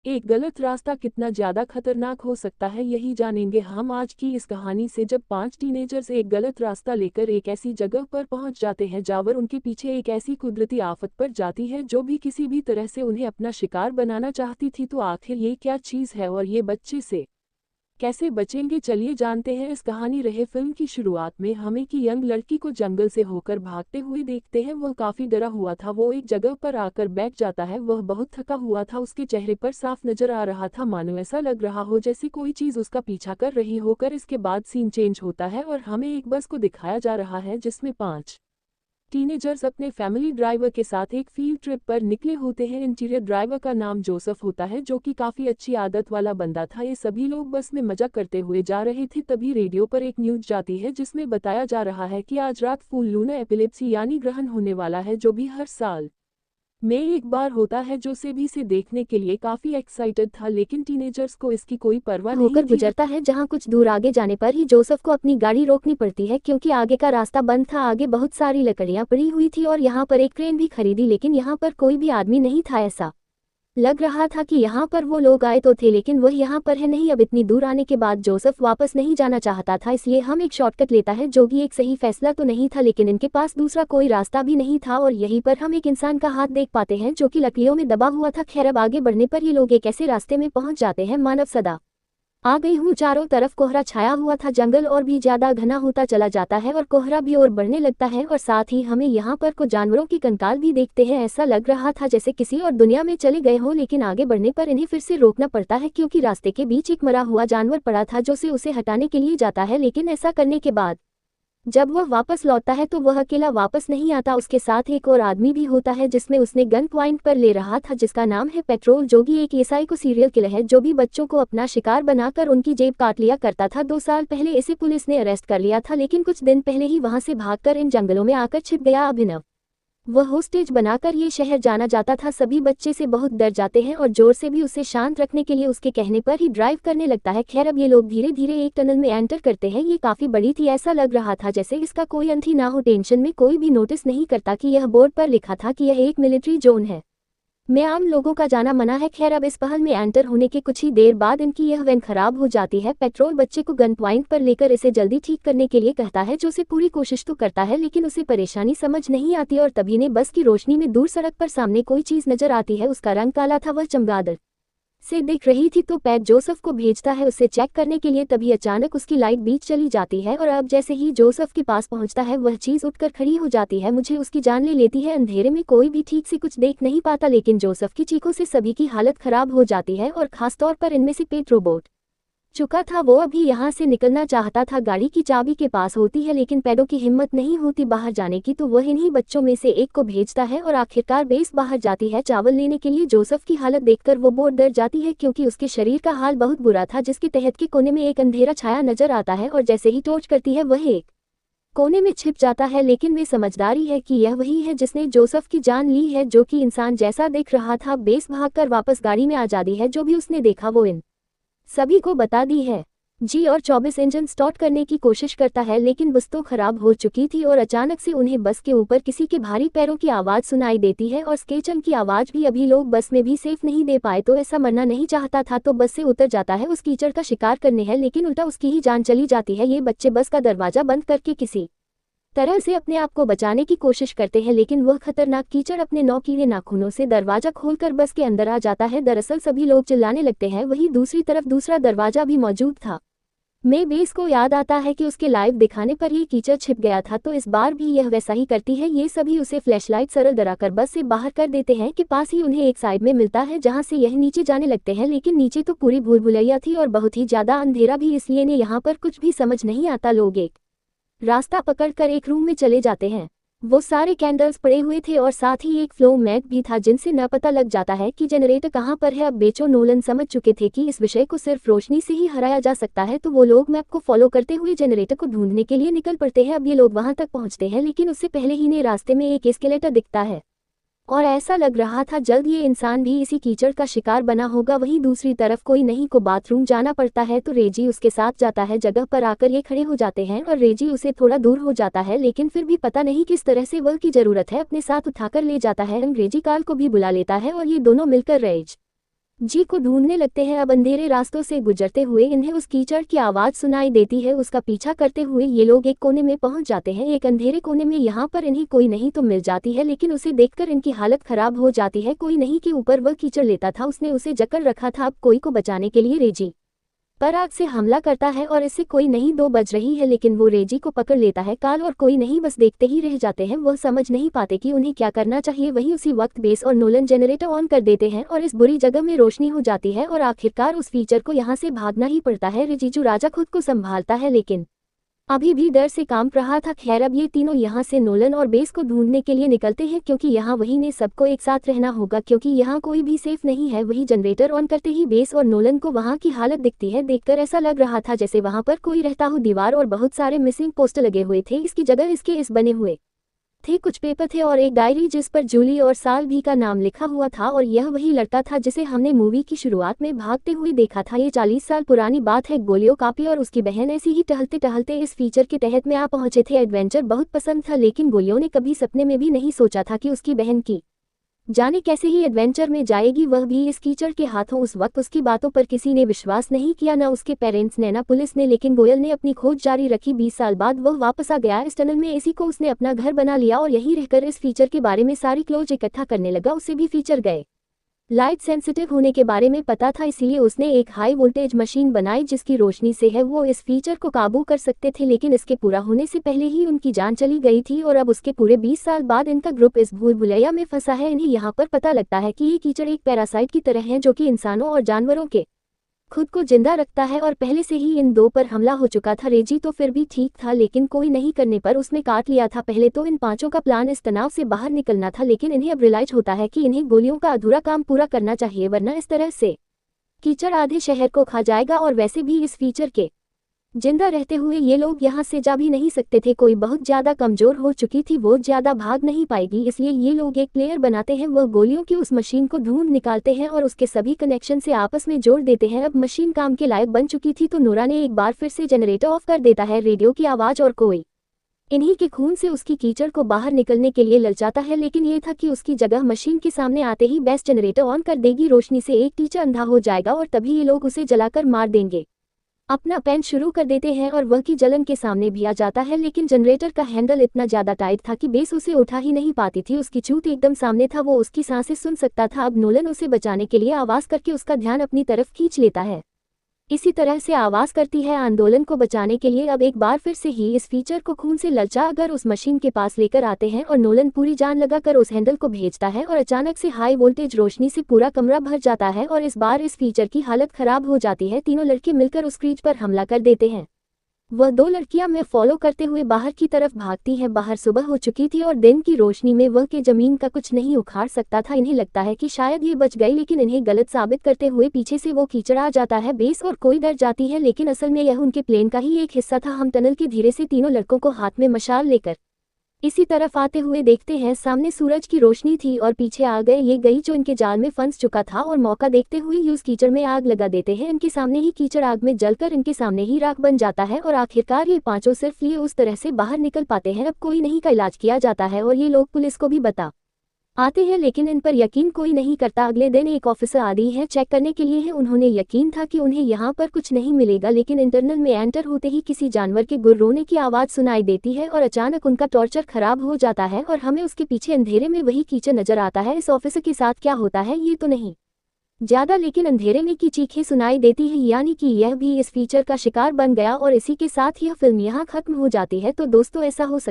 एक गलत रास्ता कितना ज्यादा खतरनाक हो सकता है, यही जानेंगे हम आज की इस कहानी से। जब 5 टीनेजर्स एक गलत रास्ता लेकर एक ऐसी जगह पर पहुंच जाते हैं जहां उनके पीछे एक ऐसी कुदरती आफत पर जाती है जो भी किसी भी तरह से उन्हें अपना शिकार बनाना चाहती थी, तो आखिर ये क्या चीज है और ये बच्चे से कैसे बचेंगे, चलिए जानते हैं इस कहानी रहे। फिल्म की शुरुआत में हमें की यंग लड़की को जंगल से होकर भागते हुए देखते हैं। वह काफी डरा हुआ था, वो एक जगह पर आकर बैठ जाता है। वह बहुत थका हुआ था, उसके चेहरे पर साफ नजर आ रहा था मानो ऐसा लग रहा हो जैसे कोई चीज उसका पीछा कर रही होकर। इसके बाद सीन चेंज होता है और हमें एक बस को दिखाया जा रहा है जिसमें 5 टीनेजर्स अपने फैमिली ड्राइवर के साथ एक फील्ड ट्रिप पर निकले होते हैं। इंटीरियर ड्राइवर का नाम जोसेफ होता है जो कि काफी अच्छी आदत वाला बंदा था। ये सभी लोग बस में मजा करते हुए जा रहे थे, तभी रेडियो पर एक न्यूज जाती है जिसमें बताया जा रहा है कि आज रात फुल लूनर एपिलेप्सी यानी ग्रहण होने वाला है, जो भी हर साल में एक बार होता है। जो से देखने के लिए काफी एक्साइटेड था, लेकिन टीनेजर्स को इसकी कोई परवाह नहीं होकर थी। गुजरता है, जहां कुछ दूर आगे जाने पर ही जोसेफ को अपनी गाड़ी रोकनी पड़ती है क्योंकि आगे का रास्ता बंद था। आगे बहुत सारी लकड़ियां पड़ी हुई थी और यहाँ पर एक ट्रेन भी खरीदी, लेकिन यहाँ पर कोई भी आदमी नहीं था। ऐसा लग रहा था कि यहाँ पर वो लोग आए तो थे, लेकिन वह यहाँ पर है नहीं। अब इतनी दूर आने के बाद जोसेफ वापस नहीं जाना चाहता था, इसलिए हम एक शॉर्टकट लेता है, जो कि एक सही फैसला तो नहीं था, लेकिन इनके पास दूसरा कोई रास्ता भी नहीं था। और यहीं पर हम एक इंसान का हाथ देख पाते हैं जो कि लकड़ियों में दबा हुआ था। खैर, अब आगे बढ़ने पर ये लोग एक ऐसे रास्ते में पहुंच जाते हैं मानव सदा आ गई हूँ। चारों तरफ कोहरा छाया हुआ था, जंगल और भी ज्यादा घना होता चला जाता है और कोहरा भी और बढ़ने लगता है। और साथ ही हमें यहाँ पर कुछ जानवरों की कंकाल भी देखते हैं। ऐसा लग रहा था जैसे किसी और दुनिया में चले गए हो, लेकिन आगे बढ़ने पर इन्हें फिर से रोकना पड़ता है क्योंकि रास्ते के बीच एक मरा हुआ जानवर पड़ा था जो से उसे हटाने के लिए जाता है। लेकिन ऐसा करने के बाद जब वह वापस लौटता है तो वह अकेला वापस नहीं आता, उसके साथ एक और आदमी भी होता है जिसमें उसने गन पॉइंट पर ले रहा था, जिसका नाम है पेट्रोल, जो कि एक ईसाई को सीरियल किलर है जो भी बच्चों को अपना शिकार बनाकर उनकी जेब काट लिया करता था। 2 साल पहले इसे पुलिस ने अरेस्ट कर लिया था, लेकिन कुछ दिन पहले ही वहां से भागकर इन जंगलों में आकर छिप गया। अभिनव वह होस्टेज बनाकर ये शहर जाना जाता था। सभी बच्चे से बहुत डर जाते हैं और जोर से भी उसे शांत रखने के लिए उसके कहने पर ही ड्राइव करने लगता है। खैर, अब ये लोग धीरे धीरे एक टनल में एंटर करते हैं। ये काफी बड़ी थी, ऐसा लग रहा था जैसे इसका कोई अंत ही ना हो। टेंशन में कोई भी नोटिस नहीं करता कि यह बोर्ड पर लिखा था कि यह एक मिलिट्री जोन है, में आम लोगों का जाना मना है। खैर, अब इस पहल में एंटर होने के कुछ ही देर बाद इनकी यह वैन खराब हो जाती है। पेट्रोल बच्चे को गन पॉइंट पर लेकर इसे जल्दी ठीक करने के लिए कहता है, जो उसे पूरी कोशिश तो करता है लेकिन उसे परेशानी समझ नहीं आती। और तभी ने बस की रोशनी में दूर सड़क पर सामने कोई चीज नजर आती है। उसका रंग काला था, वह चमगादड़ से दिख रही थी, तो पैट जोसेफ को भेजता है उसे चेक करने के लिए। तभी अचानक उसकी लाइट बीच चली जाती है और अब जैसे ही जोसेफ के पास पहुंचता है वह चीज उठकर खड़ी हो जाती है, मुझे उसकी जान ले लेती है। अंधेरे में कोई भी ठीक से कुछ देख नहीं पाता, लेकिन जोसेफ की चीखों से सभी की हालत खराब हो जाती है और खासतौर पर इनमें से पेट रोबोट चुका था। वो अभी यहाँ से निकलना चाहता था, गाड़ी की चाबी के पास होती है, लेकिन पैडो की हिम्मत नहीं होती बाहर जाने की, तो वह इन्हीं बच्चों में से एक को भेजता है और आखिरकार बेस बाहर जाती है चावल लेने के लिए। जोसेफ की हालत देखकर वो बहुत डर जाती है क्योंकि उसके शरीर का हाल बहुत बुरा था, जिसके तहत के कोने में एक अंधेरा छाया नजर आता है और जैसे ही टॉर्च करती है वह एक कोने में छिप जाता है। लेकिन वे समझदारी है कि यह वही है जिसने जोसेफ की जान ली है, जो कि इंसान जैसा दिख रहा था। बेस भागकर वापस गाड़ी में आ जाती है, जो भी उसने देखा वो इन सभी को बता दी है जी। और 24 इंजन स्टार्ट करने की कोशिश करता है, लेकिन बस तो खराब हो चुकी थी और अचानक से उन्हें बस के ऊपर किसी के भारी पैरों की आवाज सुनाई देती है और स्केचन की आवाज भी। अभी लोग बस में भी सेफ नहीं दे पाए, तो ऐसा मरना नहीं चाहता था तो बस से उतर जाता है उस कीचड़ का शिकार करने है, लेकिन उल्टा उसकी ही जान चली जाती है। ये बच्चे बस का दरवाजा बंद करके किसी तरह से अपने आप को बचाने की कोशिश करते हैं, लेकिन वह खतरनाक कीचड़ अपने नोकीले नाखूनों से दरवाजा खोलकर बस के अंदर आ जाता है। दरअसल सभी लोग चिल्लाने लगते हैं, वहीं दूसरी तरफ दूसरा दरवाजा भी मौजूद था। मैं बेस को याद आता है कि उसके लाइव दिखाने पर ये कीचड़ छिप गया था, तो इस बार भी यह वैसा ही करती है। ये सभी उसे फ्लैशलाइट सरल डराकर बस से बाहर कर देते हैं कि पास ही उन्हें एक साइड में मिलता है जहां से यह नीचे जाने लगते हैं, लेकिन नीचे तो पूरी भूल भुलैया थी और बहुत ही ज्यादा अंधेरा भी, इसलिए ने यहाँ पर कुछ भी समझ नहीं आता। लोग एक रास्ता पकड़कर एक रूम में चले जाते हैं। वो सारे कैंडल्स पड़े हुए थे और साथ ही एक फ्लो मैट भी था, जिनसे न पता लग जाता है कि जनरेटर कहाँ पर है। अब बेचो नोलन समझ चुके थे कि इस विषय को सिर्फ रोशनी से ही हराया जा सकता है, तो वो लोग मैप को फॉलो करते हुए जनरेटर को ढूंढने के लिए निकल पड़ते हैं। अब ये लोग वहां तक पहुंचते हैं, लेकिन उससे पहले ही ने रास्ते में एक एस्केलेटर दिखता है और ऐसा लग रहा था जल्द ये इंसान भी इसी कीचड़ का शिकार बना होगा। वहीं दूसरी तरफ कोई नहीं को बाथरूम जाना पड़ता है, तो रेजी उसके साथ जाता है। जगह पर आकर ये खड़े हो जाते हैं और रेजी उसे थोड़ा दूर हो जाता है, लेकिन फिर भी पता नहीं किस तरह से वह की जरूरत है अपने साथ उठाकर ले जाता है। अंग्रेजी काल को भी बुला लेता है और ये दोनों मिलकर रेज जी को ढूंढने लगते हैं। अब अंधेरे रास्तों से गुजरते हुए इन्हें उस कीचड़ की आवाज सुनाई देती है। उसका पीछा करते हुए ये लोग एक कोने में पहुंच जाते हैं, एक अंधेरे कोने में। यहाँ पर इन्हें कोई नहीं तो मिल जाती है, लेकिन उसे देखकर इनकी हालत खराब हो जाती है। कोई नहीं के ऊपर वह कीचड़ लेता था, उसने उसे जकड़ रखा था। अब कोई को बचाने के लिए रेजी पर आग से हमला करता है और इससे कोई नहीं 2 बज रही है, लेकिन वो रेजी को पकड़ लेता है। काल और कोई नहीं बस देखते ही रह जाते हैं। वह समझ नहीं पाते कि उन्हें क्या करना चाहिए। वही उसी वक्त बेस और नोलन जनरेटर ऑन कर देते हैं और इस बुरी जगह में रोशनी हो जाती है और आखिरकार उस फीचर को यहाँ से भागना ही पड़ता है। रेजीजू राजा खुद को संभालता है, लेकिन अभी भी डर से कांप रहा था। खैर, अब ये तीनों यहाँ से नोलन और बेस को ढूंढने के लिए निकलते हैं, क्योंकि यहाँ वही ने सबको एक साथ रहना होगा, क्योंकि यहाँ कोई भी सेफ नहीं है। वही जनरेटर ऑन करते ही बेस और नोलन को वहाँ की हालत दिखती है। देखकर ऐसा लग रहा था जैसे वहाँ पर कोई रहता हो। दीवार और बहुत सारे मिसिंग पोस्टर लगे हुए थे। इसकी जगह इसके इस बने हुए थे कुछ पेपर थे और एक डायरी जिस पर जूली और साल भी का नाम लिखा हुआ था। और यह वही लड़का था जिसे हमने मूवी की शुरुआत में भागते हुए देखा था। ये 40 साल पुरानी बात है। गोलियो कापी और उसकी बहन ऐसी ही टहलते टहलते इस फीचर के तहत में आ पहुंचे थे। एडवेंचर बहुत पसंद था, लेकिन गोलियो ने कभी सपने में भी नहीं सोचा था कि उसकी बहन की जाने कैसे ही एडवेंचर में जाएगी, वह भी इस कीचड़ के हाथों। उस वक्त उसकी बातों पर किसी ने विश्वास नहीं किया, न उसके पेरेंट्स ने न पुलिस ने, लेकिन गोयल ने अपनी खोज जारी रखी। 20 साल बाद वह वापस आ गया इस टनल में। इसी को उसने अपना घर बना लिया और यहीं रहकर इस फीचर के बारे में सारी क्लोज इकट्ठा करने लगा। उसे भी फीचर गए लाइट सेंसिटिव होने के बारे में पता था, इसलिए उसने एक हाई वोल्टेज मशीन बनाई जिसकी रोशनी से है वो इस फीचर को काबू कर सकते थे। लेकिन इसके पूरा होने से पहले ही उनकी जान चली गई थी और अब उसके पूरे 20 साल बाद इनका ग्रुप इस भूल भुलैया में फंसा है। इन्हें यहाँ पर पता लगता है कि ये कीचड़ एक पैरासाइट की तरह है जो कि इंसानों और जानवरों के खुद को जिंदा रखता है और पहले से ही इन 2 पर हमला हो चुका था। रेजी तो फिर भी ठीक था, लेकिन कोई नहीं करने पर उसने काट लिया था। पहले तो इन 5 का प्लान इस तनाव से बाहर निकलना था, लेकिन इन्हें अब रियलाइज होता है कि इन्हें गोलियों का अधूरा काम पूरा करना चाहिए, वरना इस तरह से कीचड़ आधे शहर को खा जाएगा। और वैसे भी इस फीचर के जिंदा रहते हुए ये लोग यहाँ से जा भी नहीं सकते थे। कोई बहुत ज्यादा कमजोर हो चुकी थी, वो ज्यादा भाग नहीं पाएगी, इसलिए ये लोग एक प्लेयर बनाते हैं। वह गोलियों की उस मशीन को ढूंढ निकालते हैं और उसके सभी कनेक्शन से आपस में जोड़ देते हैं। अब मशीन काम के लायक बन चुकी थी, तो नोरा ने एक बार फिर से जनरेटर ऑफ कर देता है। रेडियो की आवाज और कोई इन्हीं के खून से उसकी कीचड़ को बाहर निकलने के लिए ललचाता है, लेकिन ये था कि उसकी जगह मशीन के सामने आते ही बेस्ट जनरेटर ऑन कर देगी। रोशनी से एक टीचर अंधा हो जाएगा और तभी ये लोग उसे जलाकर मार देंगे। अपना पेन शुरू कर देते हैं और वह की जलन के सामने भी आ जाता है, लेकिन जनरेटर का हैंडल इतना ज्यादा टाइट था कि बेस उसे उठा ही नहीं पाती थी। उसकी चूत एकदम सामने था, वो उसकी सांसें सुन सकता था। अब नोलन उसे बचाने के लिए आवाज करके उसका ध्यान अपनी तरफ खींच लेता है। इसी तरह से आवाज करती है आंदोलन को बचाने के लिए। अब एक बार फिर से ही इस फीचर को खून से ललचा अगर उस मशीन के पास लेकर आते हैं और नोलन पूरी जान लगाकर उस हैंडल को भेजता है और अचानक से हाई वोल्टेज रोशनी से पूरा कमरा भर जाता है और इस बार इस फीचर की हालत खराब हो जाती है। तीनों लड़के मिलकर उस क्रीच पर हमला कर देते हैं। वह 2 लड़कियां में फॉलो करते हुए बाहर की तरफ भागती हैं। बाहर सुबह हो चुकी थी और दिन की रोशनी में वह के जमीन का कुछ नहीं उखाड़ सकता था। इन्हें लगता है कि शायद ये बच गई, लेकिन इन्हें गलत साबित करते हुए पीछे से वो कीचड़ आ जाता है। बेस और कोई डर जाती है, लेकिन असल में यह उनके प्लेन का ही एक हिस्सा था। हम टनल के धीरे से तीनों लड़कों को हाथ में मशाल लेकर इसी तरफ आते हुए देखते हैं। सामने सूरज की रोशनी थी और पीछे आ गए ये गई जो इनके जाल में फंस चुका था, और मौका देखते हुए यूज कीचड़ में आग लगा देते हैं। इनके सामने ही कीचड़ आग में जलकर इनके सामने ही राख बन जाता है और आखिरकार ये 5 सिर्फ ये उस तरह से बाहर निकल पाते हैं। अब कोई नहीं का इलाज किया जाता है और ये लोग पुलिस को भी बता आते हैं, लेकिन इन पर यकीन कोई नहीं करता। अगले दिन एक ऑफिसर आदि है चेक करने के लिए है। उन्होंने यकीन था कि उन्हें यहाँ पर कुछ नहीं मिलेगा, लेकिन इंटरनल में एंटर होते ही किसी जानवर के गुर्राने की आवाज सुनाई देती है और अचानक उनका टॉर्चर खराब हो जाता है और हमें उसके पीछे अंधेरे में वही कीचड़ नजर आता है। इस ऑफिसर के साथ क्या होता है ये तो नहीं ज्यादा, लेकिन अंधेरे में की चीखें सुनाई देती है, यानी कि यह भी इस फीचर का शिकार बन गया। और इसी के साथ यह फिल्म यहाँ खत्म हो जाती है। तो दोस्तों, ऐसा हो सकता